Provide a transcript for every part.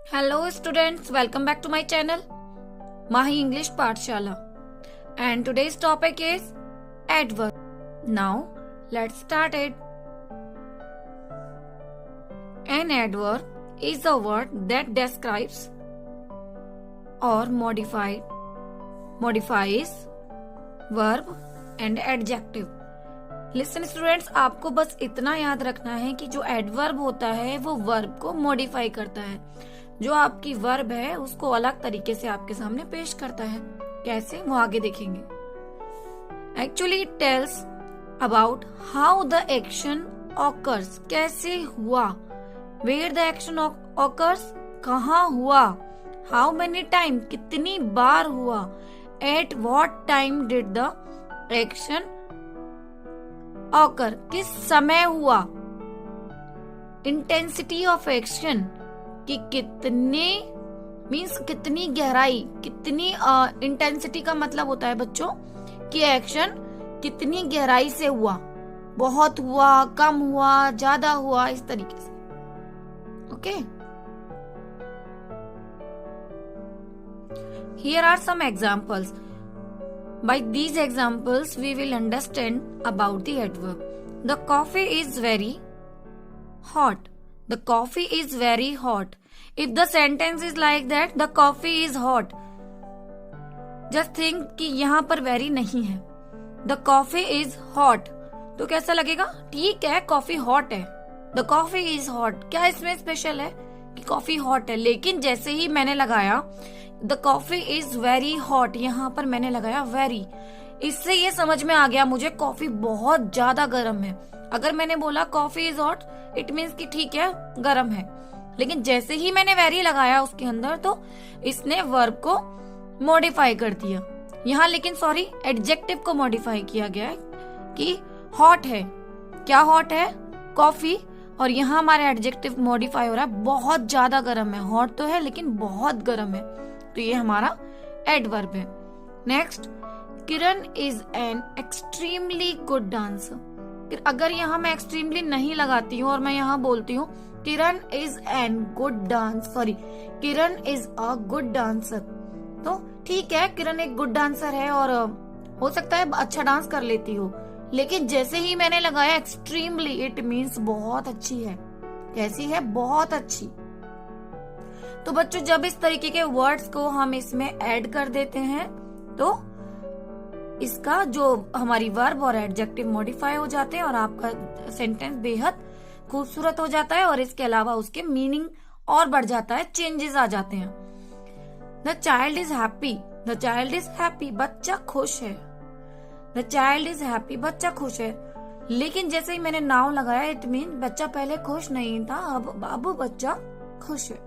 Hello students, welcome back to my channel Mahi English Pathshala, and today's topic is adverb. Now let's start it. An adverb is a word that describes or modifies verb and adjective. Listen students, आपको बस इतना याद रखना है कि जो adverb होता है वो वर्ब को मॉडिफाई करता है, जो आपकी वर्ब है उसको अलग तरीके से आपके सामने पेश करता है। कैसे, वो आगे देखेंगे। Actually it tells about how the action occurs, कैसे हुआ, वेयर द एक्शन ऑकर्स, कहाँ हुआ, हाउ मेनी टाइम, कितनी बार हुआ, at what time did the action occur, किस समय हुआ, इंटेंसिटी ऑफ एक्शन, कि कितने मीन्स कितनी गहराई, कितनी इंटेंसिटी का मतलब होता है बच्चों कि एक्शन कितनी गहराई से हुआ, बहुत हुआ, कम हुआ, ज्यादा हुआ, इस तरीके से। Okay, here are some examples. By these examples, we will understand about the adverb. The coffee is very hot. The coffee is very hot. If the sentence is like that, the coffee is hot. Just think कि यहाँ पर very नहीं है. The coffee is hot. तो कैसा लगेगा? ठीक है, कॉफी हॉट है. The coffee is hot. क्या इसमें स्पेशल है कि कॉफी हॉट है? लेकिन जैसे ही मैंने लगाया the coffee is very hot, यहाँ पर मैंने लगाया वेरी, इससे ये समझ में आ गया मुझे कॉफी बहुत ज्यादा गर्म है। अगर मैंने बोला coffee is hot, it means कि ठीक है, गर्म है। लेकिन जैसे ही मैंने वेरी लगाया उसके अंदर, तो इसने वर्ब को मॉडिफाई कर दिया। यहाँ लेकिन सॉरी, एडजेक्टिव को मॉडिफाई किया गया है कि हॉट है। क्या हॉट है? कॉफी। और यहाँ हमारा एडजेक्टिव मॉडिफाई हो रहा है, बहुत ज्यादा गर्म है। हॉट तो है लेकिन बहुत गर्म है, तो ये हमारा एडवर्ब है। Next, Kiran is an extremely good dancer. अगर यहाँ मैं एक्सट्रीमली नहीं लगाती हूँ और मैं यहाँ बोलती हूँ Kiran is an good Kiran is a good dancer, तो ठीक है, किरण एक गुड डांसर है और हो सकता है अच्छा डांस कर लेती हो। लेकिन जैसे ही मैंने लगाया एक्सट्रीमली, इट मीन्स बहुत अच्छी है। कैसी है? बहुत अच्छी। तो बच्चों, जब इस तरीके के वर्ड्स को हम इसमें ऐड कर देते हैं तो इसका जो हमारी वर्ब और एडजेक्टिव मॉडिफाई हो जाते हैं और आपका सेंटेंस बेहद खूबसूरत हो जाता है, और इसके अलावा उसके मीनिंग और बढ़ जाता है, चेंजेस आ जाते हैं। The child is happy, the child is happy, बच्चा खुश है। द चाइल्ड इज हैप्पी, बच्चा खुश है। लेकिन जैसे ही मैंने नाउ लगाया, इट मीन बच्चा पहले खुश नहीं था, अब बच्चा खुश है,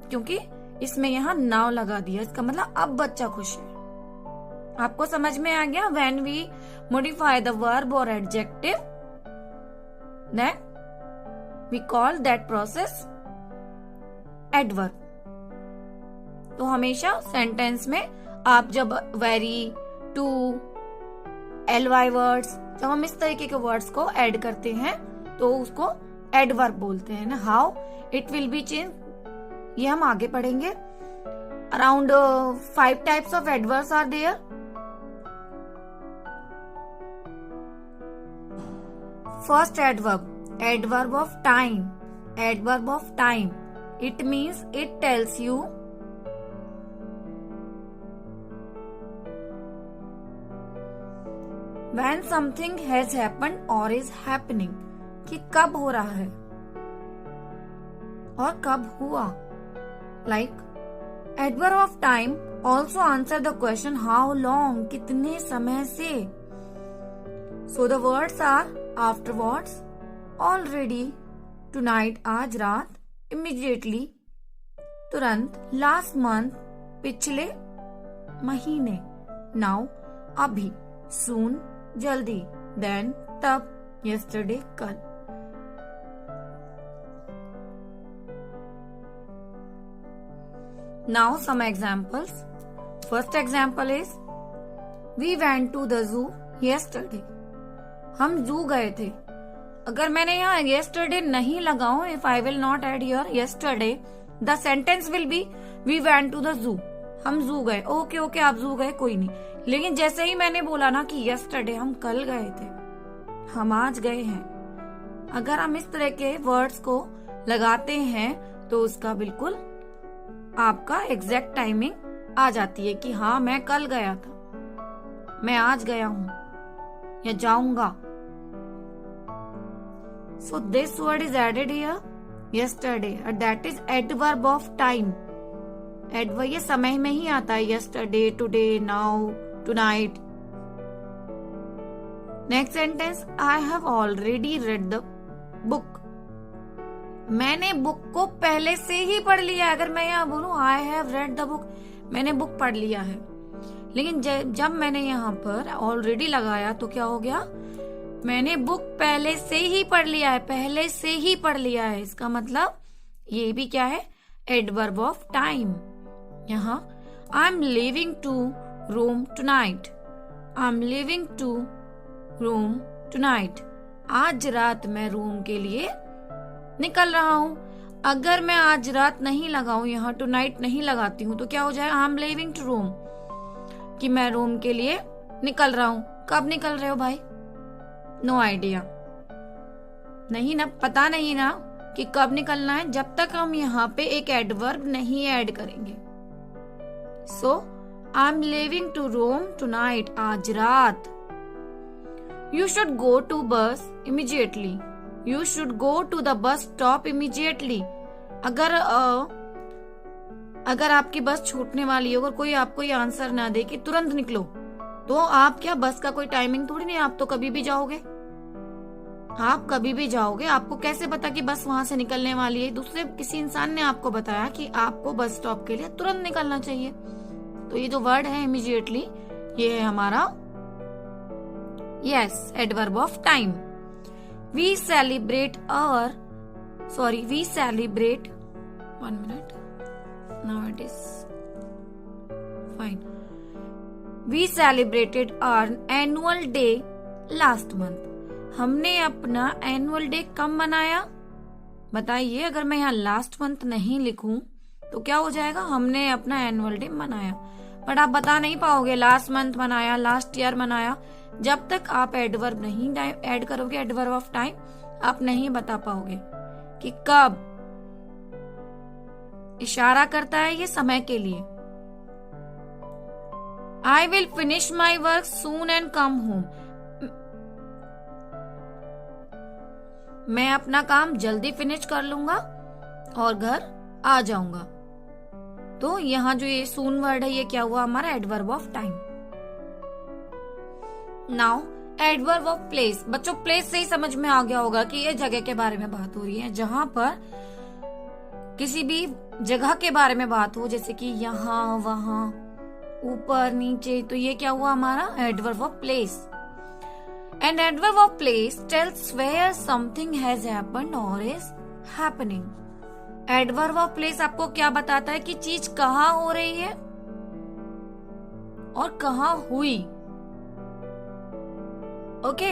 क्योंकि इसमें यहाँ नाउ लगा दिया। इसका मतलब अब बच्चा खुश है। आपको समझ में आ गया? When we modify the verb और adjective, then we call that process adverb. तो हमेशा सेंटेंस में आप जब वेरी, टू, ly वर्ड्स, जब हम इस तरीके के वर्ड्स को ऐड करते हैं तो उसको एडवर्ब बोलते हैं ना। How it will be change, ये हम आगे पढ़ेंगे। Around 5 types of adverbs are there. First adverb, adverb of time. Adverb of time, it means it tells you when something has happened or is happening, कि कब हो रहा है और कब हुआ। Like, adverb of time also answer the question how long, कितने समय से। So the words are afterwards, already, tonight, आज रात, immediately, तुरंत, last month, पिछले महीने, now, अभी, soon, जल्दी, then, तब, yesterday, कल। Now some examples. First example is, we went to the zoo yesterday. हम जू गए थे। अगर मैंने यहाँ yesterday नहीं लगाऊं, if I will not add here yesterday, the sentence will be we went to the zoo, हम जू गए। ओके ओके, आप जू गए, कोई नहीं। लेकिन जैसे ही मैंने बोला ना कि यस्टरडे, हम कल गए थे, हम आज गए हैं, अगर हम इस तरह के वर्ड्स को लगाते हैं तो उसका बिल्कुल आपका एग्जैक्ट टाइमिंग आ जाती है कि हाँ मैं कल गया था, मैं आज गया हूं या जाऊंगा। So this word is added here, yesterday, that is adverb of time. Adverb ये समय में ही आता है, yesterday, today, now, tonight. Next sentence, I have already read the book. मैंने बुक को पहले से ही पढ़ लिया है। अगर मैं यहाँ बोलूं I have read the book, मैंने बुक पढ़ लिया है। लेकिन जब मैंने यहाँ पर already लगाया तो क्या हो गया, मैंने बुक पहले से ही पढ़ लिया है, पहले से ही पढ़ लिया है। इसका मतलब ये भी क्या है, एडवर्ब ऑफ टाइम। यहाँ I am living to room tonight, I am living to room tonight, आज रात मैं रूम के लिए निकल रहा हूं। अगर मैं आज रात नहीं लगाऊं, यहाँ टुनाइट नहीं लगाती हूँ, तो क्या हो जाएगा, I am living to room, कि मैं रूम के लिए निकल रहा हूं। कब निकल रहे हो भाई, नो आइडिया, नहीं ना, पता नहीं ना कि कब निकलना है, जब तक हम यहाँ पे एक एडवर्ब नहीं ऐड करेंगे। So I am living to Rome tonight, आज रात। You should go to bus immediately, you should go to the bus stop immediately. अगर आपकी बस छूटने वाली हो, अगर कोई आपको ये आंसर ना दे कि तुरंत निकलो, तो आप क्या, बस का कोई टाइमिंग थोड़ी नहीं, आप तो कभी भी जाओगे, आप कभी भी जाओगे। आपको कैसे पता कि बस वहां से निकलने वाली है, दूसरे किसी इंसान ने आपको बताया कि आपको बस स्टॉप के लिए तुरंत निकलना चाहिए। तो ये जो वर्ड है इमीडिएटली, ये है हमारा yes adverb of time. We celebrate one minute, now it is fine. We celebrated our annual day last month, हमने अपना एनुअल डे कब मनाया, बताइए। अगर मैं यहाँ लास्ट मंथ नहीं लिखूं तो क्या हो जाएगा, हमने अपना एनुअल डे मनाया। बट आप बता नहीं पाओगे लास्ट मंथ मनाया, लास्ट ईयर मनाया, जब तक आप एडवर्ब नहीं ऐड करोगे, एडवर्ब ऑफ टाइम, आप नहीं बता पाओगे कि कब। इशारा करता है ये समय के लिए। I will finish my work soon and come home, मैं अपना काम जल्दी फिनिश कर लूंगा और घर आ जाऊंगा। तो यहाँ जो ये सून वर्ड है, ये क्या हुआ, हमारा adverb of time. Now adverb of place. बच्चों प्लेस से ही समझ में आ गया होगा कि ये जगह के बारे में बात हो रही है, जहां पर किसी भी जगह के बारे में बात हो, जैसे कि यहाँ वहां ऊपर नीचे, तो ये क्या हुआ हमारा adverb of place. An adverb of place tells where something has happened or is happening. Adverb of place आपको क्या बताता है कि चीज कहाँ हो रही है और कहाँ हुई। ओके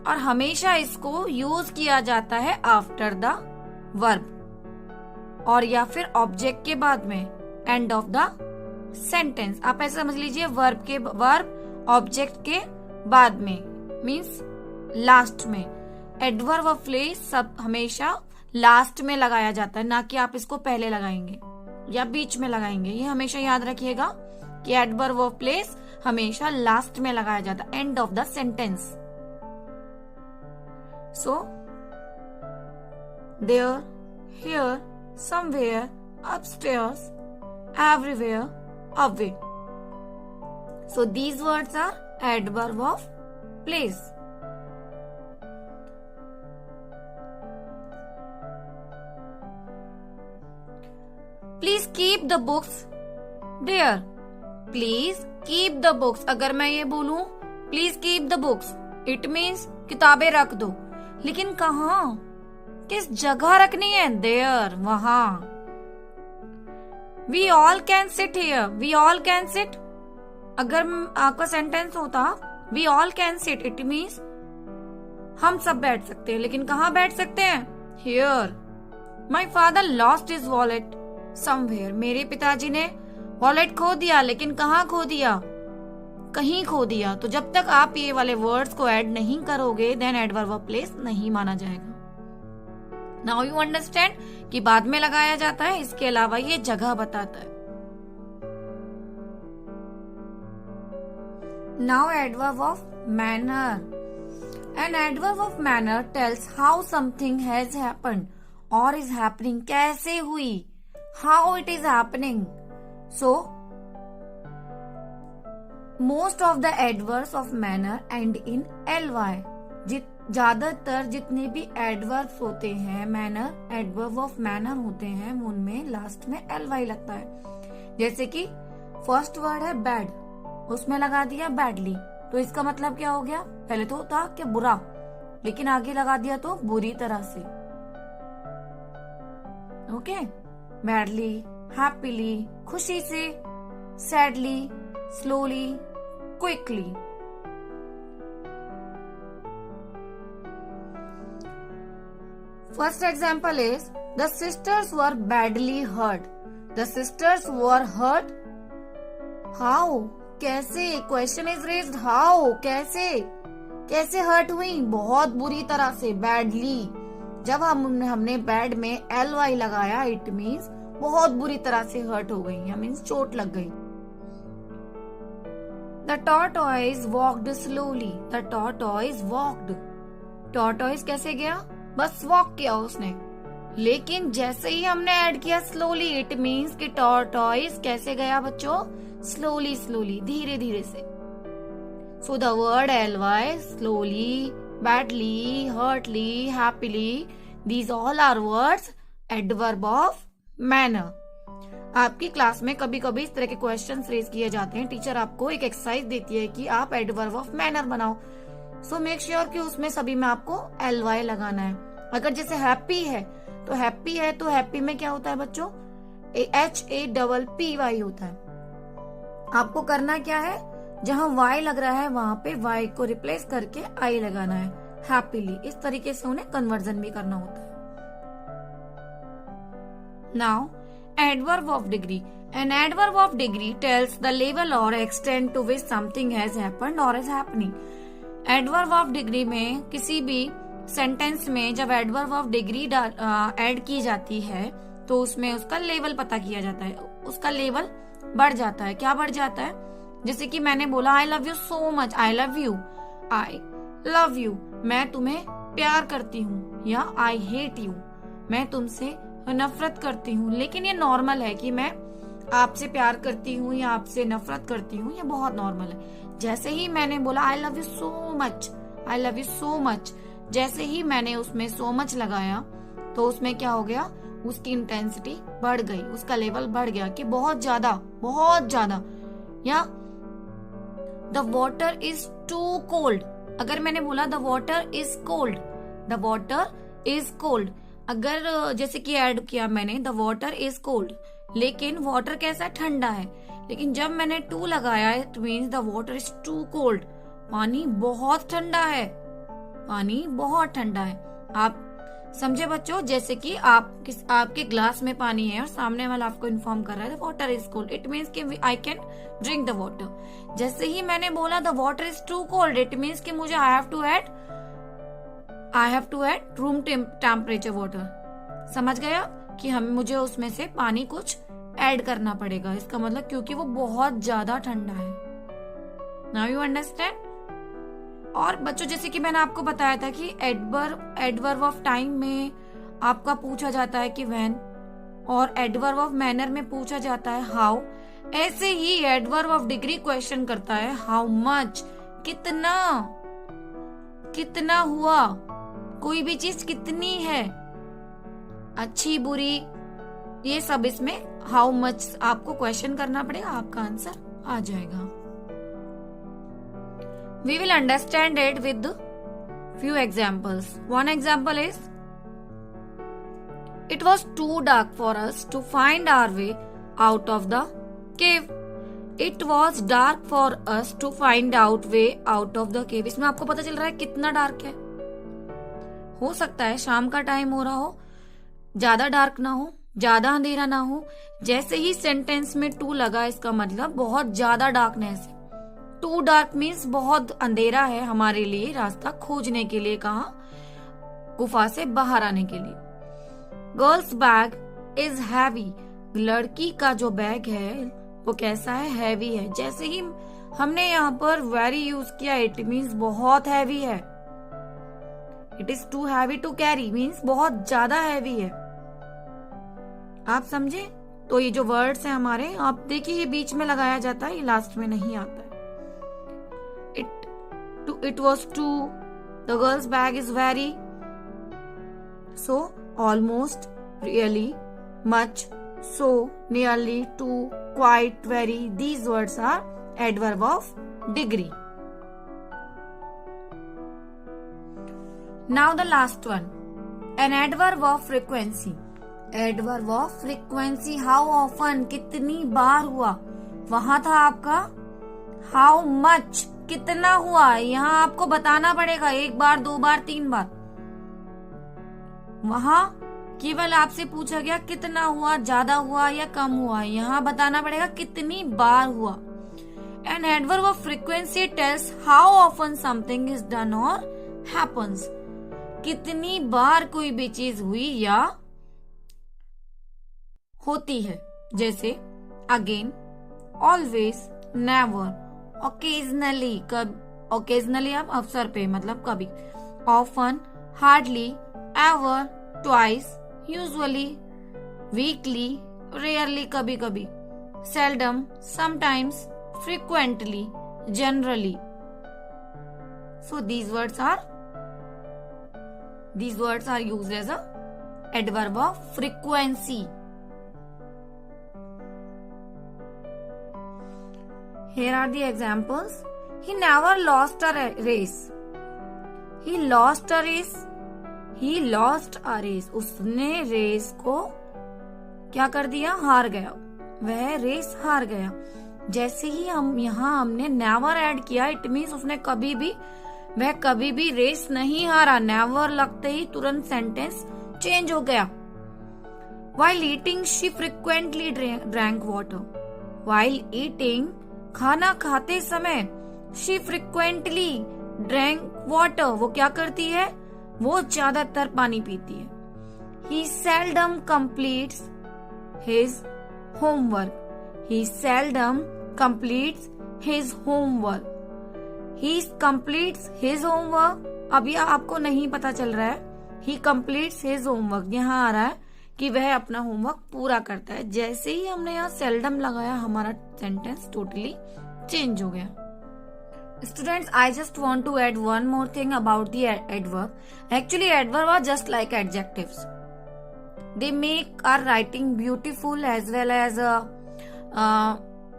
और हमेशा इसको यूज किया जाता है आफ्टर द वर्ब और या फिर ऑब्जेक्ट के बाद में, एंड ऑफ द सेंटेंस। आप ऐसा समझ लीजिए, वर्ब ऑब्जेक्ट के बाद में, मीन्स लास्ट में। एडवर्ब ऑफ प्लेस सब हमेशा लास्ट में लगाया जाता है, ना कि आप इसको पहले लगाएंगे या बीच में लगाएंगे। ये हमेशा याद रखिएगा कि एडवर्ब ऑफ प्लेस हमेशा लास्ट में लगाया जाता है, end of the sentence. So there, here, somewhere, upstairs, everywhere, away. So these words are adverb of place. Please keep the books there. Please keep the books. अगर मैं ये बोलूं please keep the books, it means किताबें रख दो। लेकिन कहाँ, किस जगह रखनी है, there, वहां। We all can sit here. We all can sit. अगर आपका सेंटेंस होता we all can sit, it means हम सब बैठ सकते हैं, लेकिन कहाँ बैठ सकते हैं, here, my father lost his wallet somewhere, मेरे पिताजी ने वॉलेट खो दिया, लेकिन कहाँ खो दिया? कहीं खो दिया। तो जब तक आप ये वाले वर्ड्स को ऐड नहीं करोगे देन एडवर्ब ऑफ प्लेस नहीं माना जाएगा। नाउ यू अंडरस्टैंड कि बाद में लगाया जाता है, इसके अलावा ये जगह बताता है। Now adverb of manner. An adverb of manner tells how something has happened or is happening. कैसे हुई? How it is happening. So, most of the adverbs of manner end in ly. ज्यादातर जितने भी एडवर्ब्स होते हैं manner, adverb of manner होते हैं, उनमें लास्ट में ly लगता है। जैसे कि फर्स्ट वर्ड है बैड, उसमें लगा दिया बैडली, तो इसका मतलब क्या हो गया? पहले तो था कि बुरा, लेकिन आगे लगा दिया तो बुरी तरह से। ओके, बैडली, हैप्पीली खुशी से, sadly slowly, quickly. First example is the sisters were badly hurt. The sisters were hurt how, कैसे? क्वेश्चन इज रेज्ड हाउ, कैसे हर्ट हुई? बहुत बुरी तरह से, बैडली। जब हमने बैड में ly लगाया इट मीन्स बहुत बुरी तरह से हर्ट हो गई, मीन्स चोट लग गई। The tortoise walked slowly. The tortoise walked, tortoise कैसे गया? बस वॉक किया उसने, लेकिन जैसे ही हमने ऐड किया स्लोली इट मीन्स कि टॉर्टोइज कैसे गया बच्चों? स्लोली स्लोली, धीरे धीरे से। So the word ly, slowly, badly, hurtly, happily, these all are words adverb of manner. आपकी क्लास में कभी कभी इस तरह के क्वेश्चन रेज किए जाते हैं, टीचर आपको एक एक्सरसाइज देती है कि आप एडवर्ब ऑफ मैनर बनाओ। सो मेक श्योर कि उसमें सभी में आपको ly लगाना है। अगर जैसे हैप्पी है तो हैप्पी में क्या होता है बच्चों? HAPPY होता है। आपको करना क्या है? जहां y लग रहा है वहां पे y को रिप्लेस करके I लगाना है, हैप्पीली। इस तरीके से उन्हें कन्वर्जन भी करना होता है। Now adverb of degree. An adverb of degree tells the level or extent to which something has happened or is happening. Adverb of degree में किसी भी सेंटेंस में जब एडवर्ब ऑफ डिग्री ऐड की जाती है तो उसमें उसका लेवल पता किया जाता है, उसका लेवल बढ़ जाता है। क्या बढ़ जाता है? जैसे कि मैंने बोला I love you so much, I love you, मैं तुम्हें प्यार करती हूँ, या आई हेट यू, मैं तुमसे नफरत करती हूँ। लेकिन ये नॉर्मल है कि मैं आपसे प्यार करती हूँ या आपसे नफरत करती हूँ, ये बहुत नॉर्मल है। जैसे ही मैंने बोला I love you so much, जैसे ही मैंने उसमें सो मच लगाया तो उसमें क्या हो गया? उसकी इंटेंसिटी बढ़ गई, उसका लेवल बढ़ गया कि बहुत ज्यादा। या the water is too cold, अगर मैंने बोला द वॉटर इज कोल्ड, अगर जैसे कि ऐड किया मैंने द वॉटर इज कोल्ड, लेकिन वाटर कैसा? ठंडा है। लेकिन जब मैंने टू लगाया it means the water is too cold, पानी बहुत ठंडा है। आप समझे बच्चों? जैसे कि आपके ग्लास में पानी है और सामने वाला आपको इन्फॉर्म कर रहा है water is cold, it means कि I can drink the water. जैसे ही मैंने बोला the water is too cold, it means कि मुझे I have to add room temperature water. समझ गया कि मुझे उसमें से पानी कुछ ऐड करना पड़ेगा, इसका मतलब क्योंकि वो बहुत ज्यादा ठंडा है। Now you understand. और बच्चों जैसे कि मैंने आपको बताया था कि एडवर्ब ऑफ टाइम में आपका पूछा जाता है कि व्हेन, और एडवर्ब ऑफ मैनर में पूछा जाता है हाउ। ऐसे ही एडवर्ब ऑफ डिग्री क्वेश्चन करता है हाउ मच, कितना हुआ, कोई भी चीज कितनी है, अच्छी बुरी, ये सब इसमें हाउ मच आपको क्वेश्चन करना पड़ेगा, आपका आंसर आ जाएगा। We will understand it with few examples. One example is, it was too dark for us to find our way out of the cave. It was dark for us to find out way out of the cave. इसमें आपको पता चल रहा है कितना dark है। हो सकता है शाम का टाइम हो रहा हो, ज्यादा डार्क ना हो, ज्यादा अंधेरा ना हो। जैसे ही सेंटेंस में टू लगा, इसका मतलब बहुत ज्यादा डार्कनेस है। टू डार्क मीन्स बहुत अंधेरा है हमारे लिए रास्ता खोजने के लिए, कहा गुफा से बाहर आने के लिए। गर्ल्स बैग इज हैवी, लड़की का जो बैग है वो कैसा है, हैवी है। जैसे ही हमने यहाँ पर वेरी यूज किया, इट मीन्स बहुत हैवी है। It is too heavy to carry means बहुत ज्यादा हैवी है। आप समझे? तो ये जो वर्ड्स हैं हमारे, आप देखिए ये बीच में लगाया जाता है, ये लास्ट में नहीं आता है। It was too, the girl's bag is very, so, almost, really, much, so, nearly, too, quite, very. These words are adverb of degree. Now the last one, an adverb of frequency. Adverb of frequency, how often, कितनी बार हुआ। वहां था आपका how much, कितना हुआ। यहाँ आपको बताना पड़ेगा, एक बार, दो बार, तीन बार। वहां केवल आपसे पूछा गया कितना हुआ, ज्यादा हुआ या कम हुआ। यहाँ बताना पड़ेगा कितनी बार हुआ। An adverb of frequency tells how often something is done or happens. कितनी बार कोई भी चीज हुई या होती है। जैसे again, always, never, occasionally, occasionally आप अवसर पे मतलब कभी, often, hardly, ever, twice, usually, weekly, rarely कभी कभी, seldom, sometimes, frequently, generally. So these words are used as a adverb of frequency. Here are the examples. He never lost a race. He lost a race. He lost a race. उसने race को क्या कर दिया, हार गया। वह race हार गया। जैसे ही हमने never ऐड किया, इट मीन्स उसने वह कभी भी रेस नहीं हारा। never लगते ही तुरंत सेंटेंस चेंज हो गया। While eating, she frequently drank water. While eating, खाना खाते समय, शी फ्रिक्वेंटली ड्रैंक वाटर, वो क्या करती है, वो ज्यादातर पानी पीती है। ही सेल्डम कंप्लीट्स हिज होमवर्क। ही सेल्डम कंप्लीट्स हिज होमवर्क। ही कंप्लीट्स हिज होमवर्क, अब यह आपको नहीं पता चल रहा है। ही कंप्लीट्स हिज होमवर्क, यहाँ आ रहा है कि वह अपना होमवर्क पूरा करता है। जैसे ही हमने यहाँ सेल्डम लगाया, हमारा सेंटेंस टोटली चेंज हो गया। Students, I just want to add one more thing about the adverb. Actually, adverb are just like adjectives. They make our writing beautiful as well as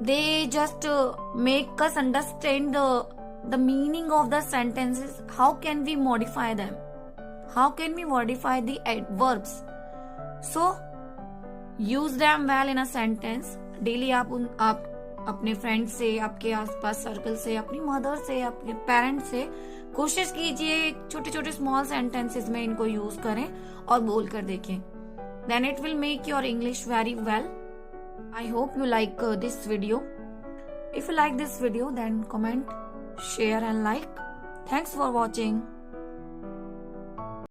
they just make us understand the meaning of the sentences. How can we modify them? How can we modify the adverbs? So, use them well in a sentence. Daily आप अपने friend से, आपके आसपास circle से, अपनी mother से, अपने parents से कोशिश कीजिए छोटे छोटे स्मॉल सेंटेंसेस में इनको यूज करें और बोल कर देखें. Then it will make your English very well. I hope you like this video. If you like this video, then comment, share and like. Thanks for watching.